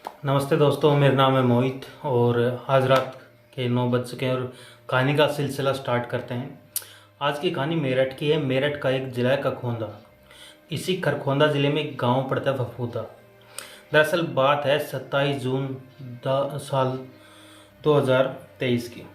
नमस्ते दोस्तों, मेरा नाम है मोहित और आज रात के 9 बज चुके हैं और कहानी का सिलसिला स्टार्ट करते हैं। आज की कहानी मेरठ की है। मेरठ का एक ज़िला है खरखोंदा। इसी खरखोंदा ज़िले में एक गांव पड़ता है फफूदा। दरअसल बात है 27 जून साल 2023 की।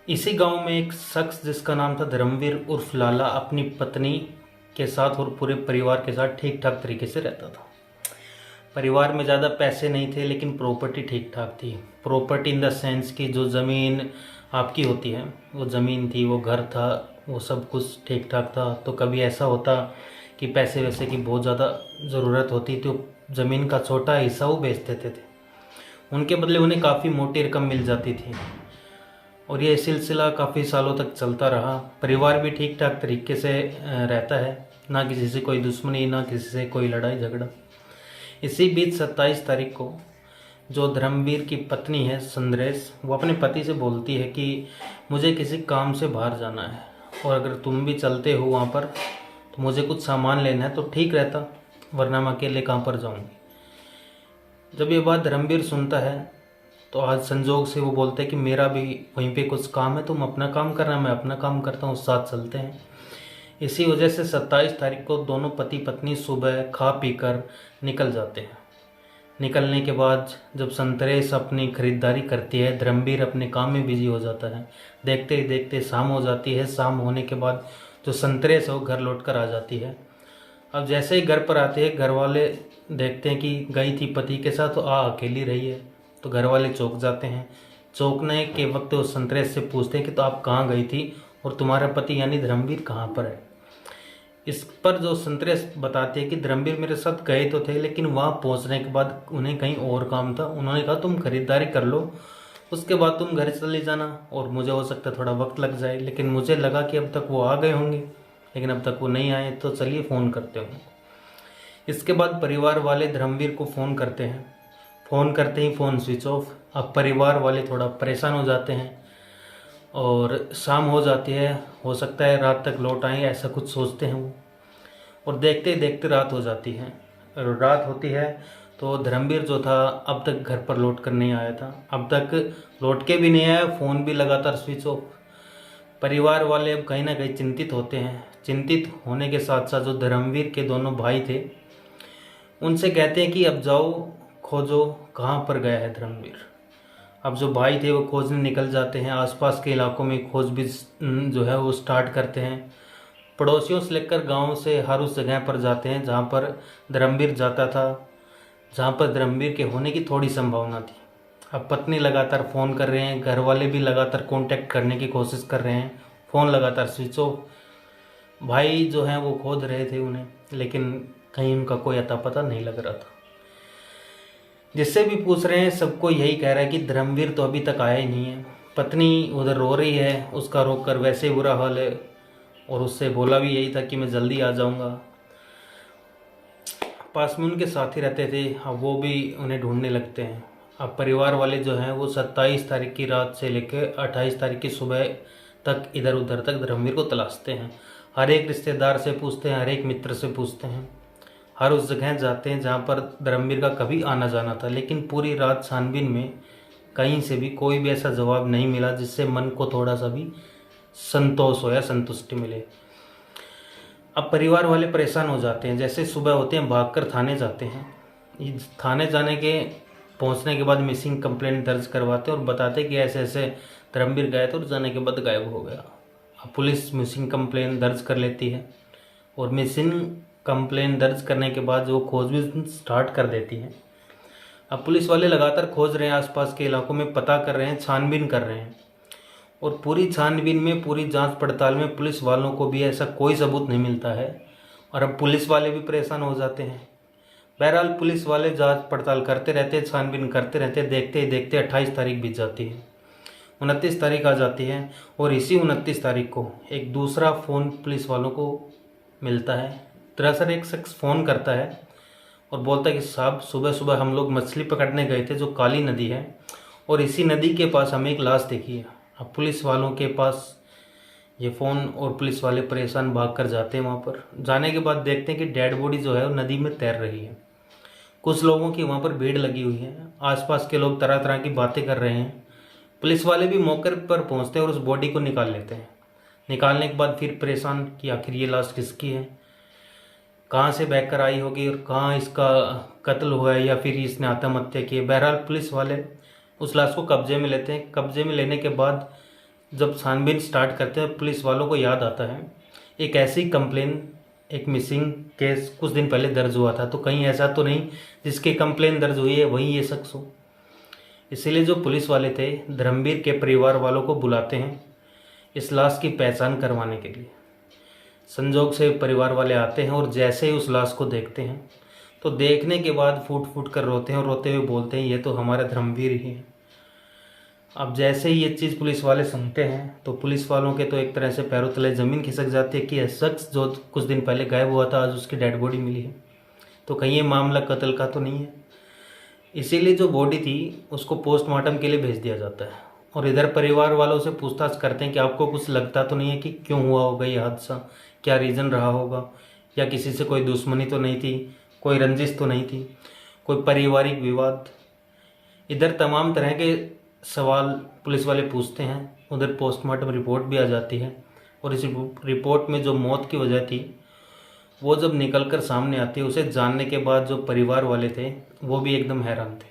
इसी गांव में एक शख्स जिसका नाम था धर्मवीर उर्फ लाला अपनी पत्नी के साथ और पूरे परिवार के साथ ठीक ठाक तरीके से रहता था। परिवार में ज़्यादा पैसे नहीं थे लेकिन प्रॉपर्टी ठीक ठाक थी। प्रॉपर्टी इन द सेंस कि जो ज़मीन आपकी होती है वो ज़मीन थी, वो घर था, वो सब कुछ ठीक ठाक था। तो कभी ऐसा होता कि पैसे वैसे की बहुत ज़्यादा ज़रूरत होती तो ज़मीन का छोटा हिस्सा वो बेच देते थे। उनके बदले उन्हें काफ़ी मोटी रकम मिल जाती थी और ये सिलसिला काफ़ी सालों तक चलता रहा। परिवार भी ठीक ठाक तरीके से रहता है, ना किसी से कोई दुश्मनी, ना किसी से कोई लड़ाई झगड़ा। इसी बीच 27 तारीख को जो धर्मवीर की पत्नी है संद्रेश, वो अपने पति से बोलती है कि मुझे किसी काम से बाहर जाना है और अगर तुम भी चलते हो वहाँ पर तो मुझे कुछ सामान लेना है तो ठीक रहता, वरना मैं अकेले कहाँ पर जाऊँगी। जब ये बात धर्मवीर सुनता है तो आज संजोग से वो बोलते हैं कि मेरा भी वहीं पे कुछ काम है, तुम अपना काम करना, मैं अपना काम करता हूँ, साथ चलते हैं। इसी वजह से 27 तारीख को दोनों पति पत्नी सुबह खा पी कर निकल जाते हैं। निकलने के बाद जब संतरेश अपनी खरीदारी करती है, धर्मवीर अपने काम में बिजी हो जाता है। देखते ही देखते शाम हो जाती है। शाम होने के बाद जो संतरेश है वो घर लौट कर आ जाती है। अब जैसे ही घर पर आते हैं, घर वाले देखते हैं कि गई थी पति के साथ तो अकेली रही है, तो घर वाले चौंक जाते हैं। चौंकने के वक्त वो संतरेश से पूछते हैं कि तो आप कहाँ गई थी और तुम्हारा पति यानी धर्मवीर कहाँ पर है। इस पर जो संतरेश बताते हैं कि धर्मवीर मेरे साथ गए तो थे लेकिन वहाँ पहुँचने के बाद उन्हें कहीं और काम था। उन्होंने कहा तुम खरीदारी कर लो, उसके बाद तुम घर चले जाना और मुझे हो सकता है थोड़ा वक्त लग जाए। लेकिन मुझे लगा कि अब तक वो आ गए होंगे, लेकिन अब तक वो नहीं आए, तो चलिए फ़ोन करते होंगे। इसके बाद परिवार वाले धर्मवीर को फ़ोन करते हैं। फ़ोन करते ही फ़ोन स्विच ऑफ। अब परिवार वाले थोड़ा परेशान हो जाते हैं और शाम हो जाती है। हो सकता है रात तक लौट आए, ऐसा कुछ सोचते हैं वो। और देखते ही देखते रात हो जाती है। और रात होती है तो धर्मवीर जो था अब तक घर पर लौट कर नहीं आया था। अब तक लौट के भी नहीं आया, फ़ोन भी लगातार स्विच ऑफ। परिवार वाले अब कहीं ना कहीं चिंतित होते हैं। चिंतित होने के साथ साथ जो धर्मवीर के दोनों भाई थे उनसे कहते हैं कि अब जाओ खोजो कहाँ पर गया है धर्मवीर। अब जो भाई थे वो खोजने निकल जाते हैं। आसपास के इलाकों में खोजबीन जो है वो स्टार्ट करते हैं। पड़ोसियों से लेकर गांव से हर उस जगह पर जाते हैं जहां पर धर्मवीर जाता था, जहां पर धर्मवीर के होने की थोड़ी संभावना थी। अब पत्नी लगातार फ़ोन कर रहे हैं, घर वाले भी लगातार कांटेक्ट करने की कोशिश कर रहे हैं, फ़ोन लगातार स्विच ऑफ। भाई जो हैं वो खोज रहे थे उन्हें, लेकिन कहीं उनका कोई अता पता नहीं लग रहा था। जिससे भी पूछ रहे हैं सबको यही कह रहा है कि धर्मवीर तो अभी तक आया ही नहीं है। पत्नी उधर रो रही है, उसका रोक कर वैसे ही बुरा हाल है और उससे बोला भी यही था कि मैं जल्दी आ जाऊंगा। पास में उनके साथी रहते थे, अब वो भी उन्हें ढूंढने लगते हैं। अब परिवार वाले जो हैं वो 27 तारीख की रात से लेकर 28 तारीख की सुबह तक इधर उधर तक धर्मवीर को तलाशते हैं। हर एक रिश्तेदार से पूछते हैं, हर एक मित्र से पूछते हैं, हर उस जगह जाते हैं जहाँ पर धर्मवीर का कभी आना जाना था। लेकिन पूरी रात छानबीन में कहीं से भी कोई भी ऐसा जवाब नहीं मिला जिससे मन को थोड़ा सा भी संतोष हो या संतुष्टि मिले। अब परिवार वाले परेशान हो जाते हैं। जैसे सुबह होते हैं भागकर थाने जाते हैं। थाने जाने के पहुंचने के बाद मिसिंग कंप्लेंट दर्ज करवाते हैं और बताते कि ऐसे ऐसे धर्मवीर गए थे और जाने के बाद गायब हो गया। अब पुलिस मिसिंग कंप्लेंट दर्ज कर लेती है और मिसिंग कंप्लेंट दर्ज करने के बाद वो खोजबीन स्टार्ट कर देती है। अब पुलिस वाले लगातार खोज रहे हैं, आसपास के इलाकों में पता कर रहे हैं, छानबीन कर रहे हैं और पूरी छानबीन में, पूरी जांच पड़ताल में पुलिस वालों को भी ऐसा कोई सबूत नहीं मिलता है और अब पुलिस वाले भी परेशान हो जाते हैं। बहरहाल पुलिस वाले जांच पड़ताल करते रहते, छानबीन करते रहते। देखते ही देखते 28 तारीख बीत जाती है, 29 तारीख आ जाती है और इसी 29 तारीख को एक दूसरा फ़ोन पुलिस वालों को मिलता है। दरअसल एक शख्स फ़ोन करता है और बोलता है कि साहब सुबह सुबह हम लोग मछली पकड़ने गए थे जो काली नदी है और इसी नदी के पास हमें एक लाश देखी है। अब पुलिस वालों के पास ये फ़ोन और पुलिस वाले परेशान भाग कर जाते हैं। वहाँ पर जाने के बाद देखते हैं कि डेड बॉडी जो है वो नदी में तैर रही है। कुछ लोगों की वहाँ पर भीड़ लगी हुई है। आसपास के लोग तरह तरह की बातें कर रहे हैं। पुलिस वाले भी मौके पर पहुँचते हैं और उस बॉडी को निकाल लेते हैं। निकालने के बाद फिर परेशान कि आखिर ये लाश किसकी है, कहाँ से बह कर आई होगी और कहाँ इसका कत्ल हुआ है या फिर इसने आत्महत्या की है। बहरहाल पुलिस वाले उस लाश को कब्जे में लेते हैं। कब्जे में लेने के बाद जब छानबीन स्टार्ट करते हैं, पुलिस वालों को याद आता है एक ऐसी कंप्लेन, एक मिसिंग केस कुछ दिन पहले दर्ज हुआ था, तो कहीं ऐसा तो नहीं जिसकी कंप्लेन दर्ज हुई है वही ये शख्स हो। इसीलिए जो पुलिस वाले थे धर्मवीर के परिवार वालों को बुलाते हैं इस लाश की पहचान करवाने के लिए। संजोग से परिवार वाले आते हैं और जैसे ही उस लाश को देखते हैं तो देखने के बाद फूट फूट कर रोते हैं और रोते हुए बोलते हैं ये तो हमारा धर्मवीर ही है। अब जैसे ही ये चीज़ पुलिस वाले सुनते हैं तो पुलिस वालों के तो एक तरह से पैरों तले ज़मीन खिसक जाती है कि यह शख्स जो कुछ दिन पहले गायब हुआ था आज उसकी डेड बॉडी मिली है, तो कहीं ये मामला कत्ल का तो नहीं है। इसीलिए जो बॉडी थी उसको पोस्टमार्टम के लिए भेज दिया जाता है और इधर परिवार वालों से पूछताछ करते हैं कि आपको कुछ लगता तो नहीं है कि क्यों हुआ होगा ये हादसा, क्या रीज़न रहा होगा, या किसी से कोई दुश्मनी तो नहीं थी, कोई रंजिश तो नहीं थी, कोई पारिवारिक विवाद। इधर तमाम तरह के सवाल पुलिस वाले पूछते हैं। उधर पोस्टमार्टम रिपोर्ट भी आ जाती है और इस रिपोर्ट में जो मौत की वजह थी वो जब निकल कर सामने आती है उसे जानने के बाद जो परिवार वाले थे वो भी एकदम हैरान थे।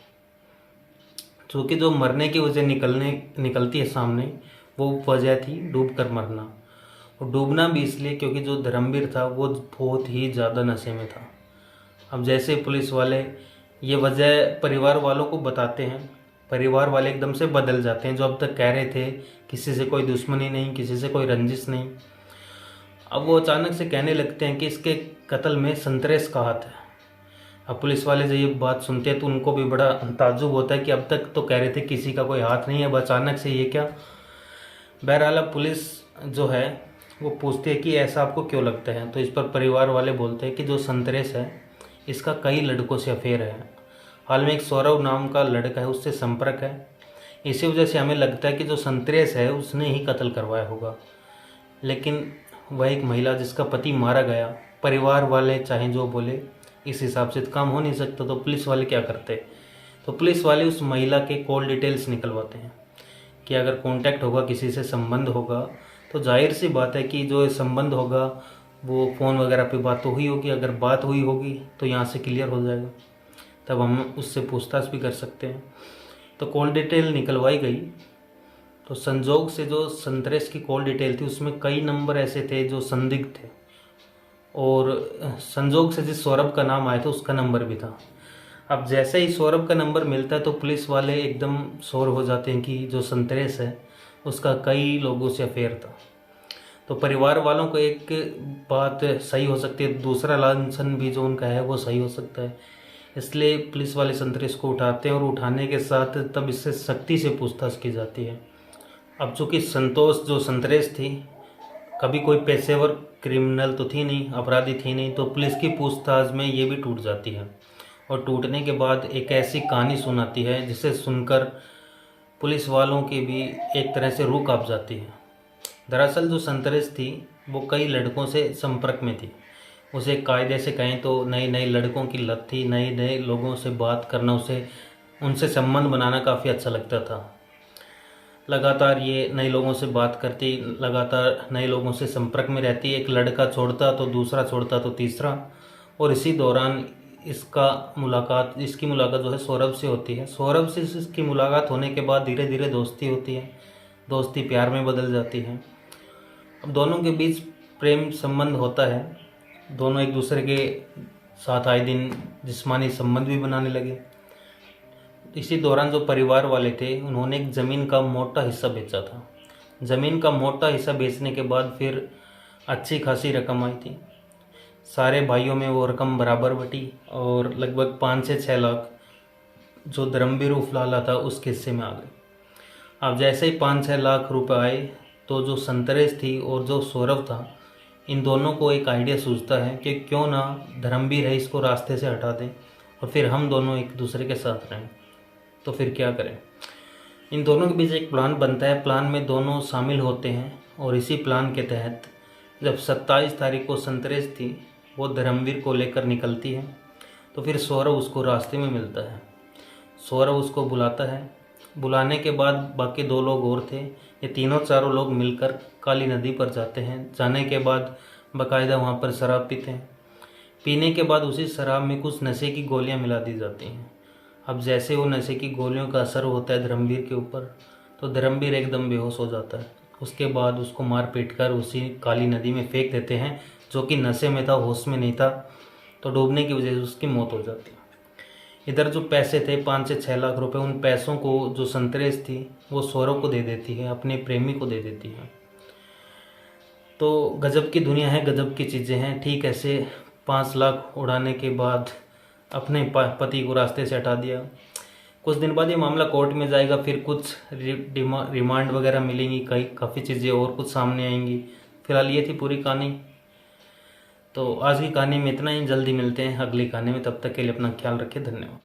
क्योंकि जो मरने की वजह निकलती है सामने वो वजह थी डूब कर मरना, और डूबना भी इसलिए क्योंकि जो धर्मवीर था वो बहुत ही ज़्यादा नशे में था। अब जैसे पुलिस वाले ये वजह परिवार वालों को बताते हैं, परिवार वाले एकदम से बदल जाते हैं। जो अब तक कह रहे थे किसी से कोई दुश्मनी नहीं, किसी से कोई रंजिश नहीं, अब वो अचानक से कहने लगते हैं कि इसके कत्ल में संतरेश का हाथ है। अब पुलिस वाले जब ये बात सुनते हैं तो उनको भी बड़ा ताज्जुब होता है कि अब तक तो कह रहे थे किसी का कोई हाथ नहीं है, अब अचानक से ये क्या। बहरहाल अब पुलिस जो है वो पूछती है कि ऐसा आपको क्यों लगता है, तो इस पर परिवार वाले बोलते हैं कि जो संतरेश है इसका कई लड़कों से अफेयर है, हाल में एक सौरव नाम का लड़का है उससे संपर्क है, इसी वजह से हमें लगता है कि जो संतरेश है उसने ही कत्ल करवाया होगा। लेकिन वह एक महिला जिसका पति मारा गया, परिवार वाले चाहे जो बोले इस हिसाब से तो काम हो नहीं सकता। तो पुलिस वाले क्या करते, तो पुलिस वाले उस महिला के कॉल डिटेल्स निकलवाते हैं कि अगर कांटेक्ट होगा, किसी से संबंध होगा, तो जाहिर सी बात है कि जो संबंध होगा वो फ़ोन वगैरह पे बात तो हुई होगी, अगर बात हुई होगी तो यहाँ से क्लियर हो जाएगा, तब हम उससे पूछताछ भी कर सकते हैं। तो कॉल डिटेल निकलवाई गई, तो संजोग से जो संतरेश की कॉल डिटेल थी उसमें कई नंबर ऐसे थे जो संदिग्ध थे, और संजोग से जिस सौरभ का नाम आया था उसका नंबर भी था। अब जैसे ही सौरभ का नंबर मिलता है तो पुलिस वाले एकदम शोर हो जाते हैं कि जो संतरेश है उसका कई लोगों से अफेयर था। तो परिवार वालों को एक बात सही हो सकती है, दूसरा लांछन भी जो उनका है वो सही हो सकता है, इसलिए पुलिस वाले संतरेश को उठाते हैं और उठाने के साथ तब इससे सख्ती से पूछताछ की जाती है। अब चूँकि संतोष जो संतरेश थी कभी कोई पेशेवर क्रिमिनल तो थी नहीं, अपराधी थी नहीं, तो पुलिस की पूछताछ में ये भी टूट जाती है और टूटने के बाद एक ऐसी कहानी सुनाती है जिसे सुनकर पुलिस वालों की भी एक तरह से रूह कांप जाती है। दरअसल जो संतरेश थी वो कई लड़कों से संपर्क में थी, उसे कायदे से कहें तो नए नए लड़कों की लत थी, नए नए लोगों से बात करना, उनसे संबंध बनाना काफ़ी अच्छा लगता था। लगातार ये नए लोगों से बात करती, लगातार नए लोगों से संपर्क में रहती, एक लड़का छोड़ता तो दूसरा छोड़ता तो तीसरा, और इसी दौरान इसकी मुलाकात जो है सौरभ से होती है। सौरभ से इसकी मुलाकात होने के बाद धीरे धीरे दोस्ती होती है, दोस्ती प्यार में बदल जाती है। अब दोनों के बीच प्रेम संबंध होता है, दोनों एक दूसरे के साथ आए दिन जिस्मानी संबंध भी बनाने लगे। इसी दौरान जो परिवार वाले थे उन्होंने एक ज़मीन का मोटा हिस्सा बेचा था। ज़मीन का मोटा हिस्सा बेचने के बाद फिर अच्छी खासी रकम आई थी, सारे भाइयों में वो रकम बराबर बटी और लगभग 5 से 6 लाख जो धर्मवीर उर्फ लाला था उसके हिस्से में आ गए। अब जैसे ही 5-6 लाख रुपए आए तो जो संतरेश थी और जो सौरभ था, इन दोनों को एक आइडिया सूझता है कि क्यों ना धर्मवीर है इसको रास्ते से हटा दें और फिर हम दोनों एक दूसरे के साथ रहें। तो फिर क्या करें, इन दोनों के बीच एक प्लान बनता है। प्लान में दोनों शामिल होते हैं और इसी प्लान के तहत जब 27 तारीख को संतरेश थी वो धर्मवीर को लेकर निकलती है तो फिर सौरव उसको रास्ते में मिलता है। सौरव उसको बुलाता है। बुलाने के बाद बाकी 2 लोग और थे, ये तीनों चारों लोग मिलकर काली नदी पर जाते हैं। जाने के बाद बाकायदा वहाँ पर शराब पीते हैं। पीने के बाद उसी शराब में कुछ नशे की गोलियाँ मिला दी जाती हैं। अब जैसे वो नशे की गोलियों का असर होता है धर्मवीर के ऊपर, तो धर्मवीर एकदम बेहोश हो जाता है। उसके बाद उसको मार पीट कर उसी काली नदी में फेंक देते हैं, जो कि नशे में था, होश में नहीं था, तो डूबने की वजह से उसकी मौत हो जाती है। इधर जो पैसे थे 5 से 6 लाख रुपए, उन पैसों को जो संतरेश थी वो सौरव को दे देती है, अपने प्रेमी को दे देती है। तो गजब की दुनिया है, गजब की चीज़ें हैं। ठीक ऐसे 5 लाख उड़ाने के बाद अपने पति को रास्ते से हटा दिया। कुछ दिन बाद ये मामला कोर्ट में जाएगा, फिर कुछ रिमांड वगैरह मिलेंगी, काफ़ी चीज़ें और कुछ सामने आएंगी। फिलहाल ये थी पूरी कहानी। तो आज की कहानी में इतना ही, जल्दी मिलते हैं अगली कहानी में। तब तक के लिए अपना ख्याल रखें। धन्यवाद।